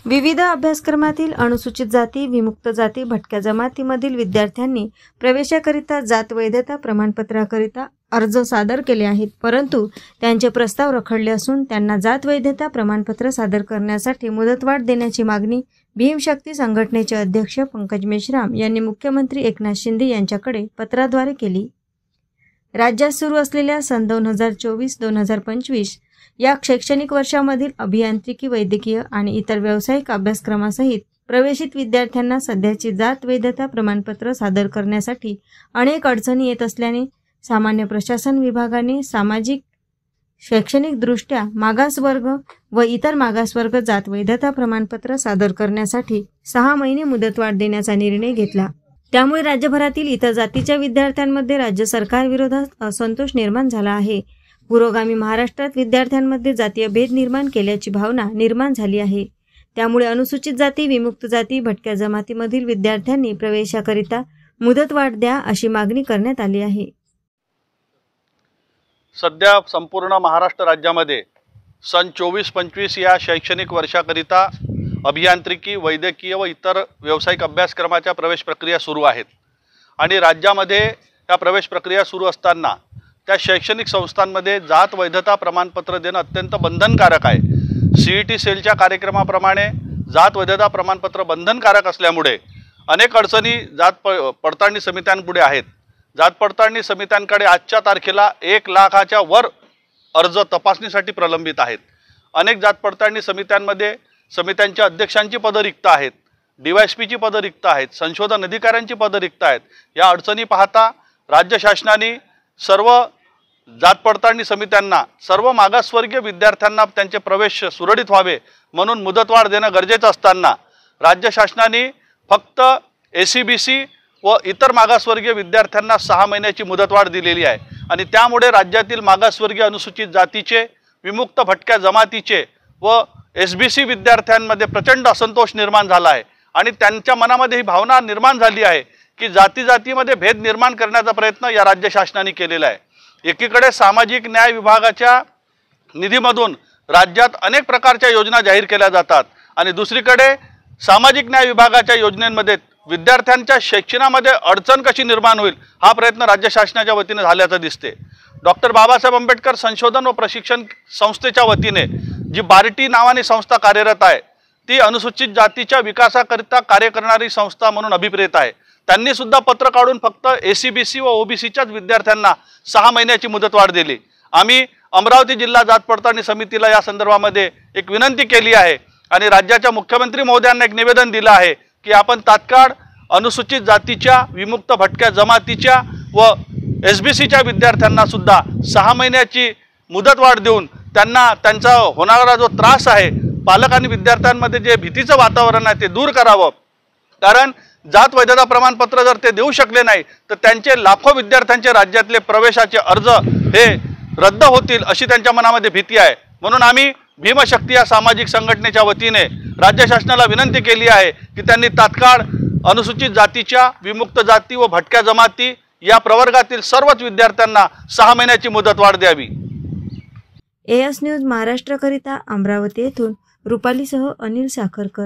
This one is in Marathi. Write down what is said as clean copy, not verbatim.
विविध अभ्यासक्रमातील अनुसूचित जाती, विमुक्त जाती, भटक्या जमातीमधील विद्यार्थ्यांनी प्रवेशाकरिता जात वैधता प्रमाणपत्राकरिता अर्ज सादर केले आहेत, परंतु त्यांचे प्रस्ताव रखडले असून त्यांना जात वैधता प्रमाणपत्र सादर करण्यासाठी मुदतवाढ देण्याची मागणी भीमशक्ती संघटनेचे अध्यक्ष पंकज मेश्राम यांनी मुख्यमंत्री एकनाथ शिंदे यांच्याकडे पत्राद्वारे केली। राज्यात सुरू असलेल्या सन 2024-2025 या शैक्षणिक वर्षामधील अभियांत्रिकी, वैद्यकीय आणि इतर व्यावसायिक अभ्यासक्रमासहित प्रवेशित विद्यार्थ्यांना सध्याची जात वैधता प्रमाणपत्र सादर करण्यासाठी अनेक अडचणी येत असल्याने सामान्य प्रशासन विभागाने सामाजिक शैक्षणिकदृष्ट्या मागासवर्ग व इतर मागासवर्ग जात वैधता प्रमाणपत्र सादर करण्यासाठी 6 महिने मुदतवाढ देण्याचा निर्णय घेतला। त्यामुळे राज्यभरातील इतर जातीच्या विद्यार्थ्यांमध्ये राज्य सरकारविरोधात असंतोष निर्माण झाला आहे। पुरोगामी महाराष्ट्रात विद्यार्थ्यांमध्ये जातीय भेद निर्माण केल्याची भावना निर्माण झाली आहे। त्यामुळे अनुसूचित जाती, विमुक्त जाती, भटक्या जमातीमधील विद्यार्थ्यांनी प्रवेशाकरिता मुदतवाढ द्या अशी मागणी करण्यात आली आहे। सध्या संपूर्ण महाराष्ट्र राज्यामध्ये सन 24-25 या शैक्षणिक वर्षाकरिता अभियांत्रिकी, वैद्यकीय व इतर व्यावसायिक अभ्यासक्रमाच्या प्रवेश प्रक्रिया सुरू आहेत आणि राज्यामध्ये या प्रवेश प्रक्रिया सुरू असताना त्या शैक्षणिक संस्थांमध्ये जात वैधता प्रमाणपत्र देणं अत्यंत बंधनकारक आहे। CET सेलच्या कार्यक्रमाप्रमाणे जात वैधता प्रमाणपत्र बंधनकारक असल्यामुळे अनेक अडचणी जात पडताळणी समित्यांपुढे आहेत। जात पडताळणी समित्यांकडे आजच्या तारखेला 1 लाखाच्या वर अर्ज तपासणीसाठी प्रलंबित आहेत। अनेक जात पडताळणी समित्यांमध्ये समित्यांच्या अध्यक्षांची पदं रिक्त आहेत, DYSPची पदं रिक्त आहेत, संशोधन अधिकाऱ्यांची पदं रिक्त आहेत। या अडचणी पाहता राज्य शासनाने सर्व जात पडताळणी समित्यांना सर्व मागासवर्गीय विद्यार्थ्यांना त्यांचे प्रवेश सुरळीत व्हावे म्हणून मुदतवाढ देणं गरजेचं असताना राज्य शासनाने फक्त SCBC व इतर मागासवर्गीय विद्यार्थ्यांना 6 महिन्याची मुदतवाढ दिलेली आहे आणि त्यामुळे राज्यातील मागासवर्गीय, अनुसूचित जातीचे, विमुक्त भटक्या जमातीचे व SBC विद्यार्थ्यांमध्ये प्रचंड असंतोष निर्माण झाला आहे आणि त्यांच्या मनामध्ये ही भावना निर्माण झाली आहे की जातीमध्ये भेद निर्माण करण्याचा प्रयत्न या राज्य शासनाने केलेला आहे। एकीकडे सामाजिक न्याय विभागाच्या निधीमधून राज्यात अनेक प्रकारच्या योजना जाहीर केल्या जातात आणि दुसरीकडे सामाजिक न्याय विभागाच्या योजनेमध्ये विद्यार्थ्यांच्या शिक्षणामध्ये अडचण कशी निर्माण होईल हा प्रयत्न राज्य शासनाच्या वतीने झाल्याचं दिसते। डॉक्टर बाबासाहेब आंबेडकर संशोधन व प्रशिक्षण संस्थेच्या वतीने जी बार्टी नावाने संस्था कार्यरत आहे ती अनुसूचित जातीच्या विकासाकरिता कार्य करणारी संस्था म्हणून अभिप्रेत आहे। त्यांनी सुद्धा पत्र काढून फक्त SCBC व OBCच्याच विद्यार्थ्यांना 6 महिन्याची मुदतवाढ दिली। आम्ही अमरावती जिल्हा जात पडताळणी समितीला या संदर्भामध्ये एक विनंती केली आहे आणि राज्याच्या मुख्यमंत्री महोदयांना एक निवेदन दिलं आहे की आपण तात्काळ अनुसूचित जातीच्या, विमुक्त भटक्या जमातीच्या व SBCच्या विद्यार्थ्यांना सुद्धा 6 महिन्याची मुदतवाढ देऊन त्यांना त्यांचा होणारा जो त्रास आहे, पालक आणि विद्यार्थ्यांमध्ये जे भीतीचं वातावरण आहे ते दूर करावं। कारण जात वैधता प्रमाणपत्र जर ते देऊ शकले नाही तर त्यांचे लाखो विद्यार्थ्यांचे राज्यातले प्रवेशाचे अर्ज हे रद्द होतील अशी त्यांच्या मनामध्ये भीती आहे। म्हणून आम्ही भीमशक्ती या सामाजिक संघटनेच्या वतीने राज्य शासनाला विनंती केली आहे की त्यांनी तात्काळ अनुसूचित जातीच्या, विमुक्त जाती व भटक्या जमाती या प्रवर्गातील सर्वच विद्यार्थ्यांना 6 महिन्याची मुदतवाढ द्यावी। AS न्यूज महाराष्ट्रकरिता अमरावती येथून रुपालीसह अनिल साखरकर।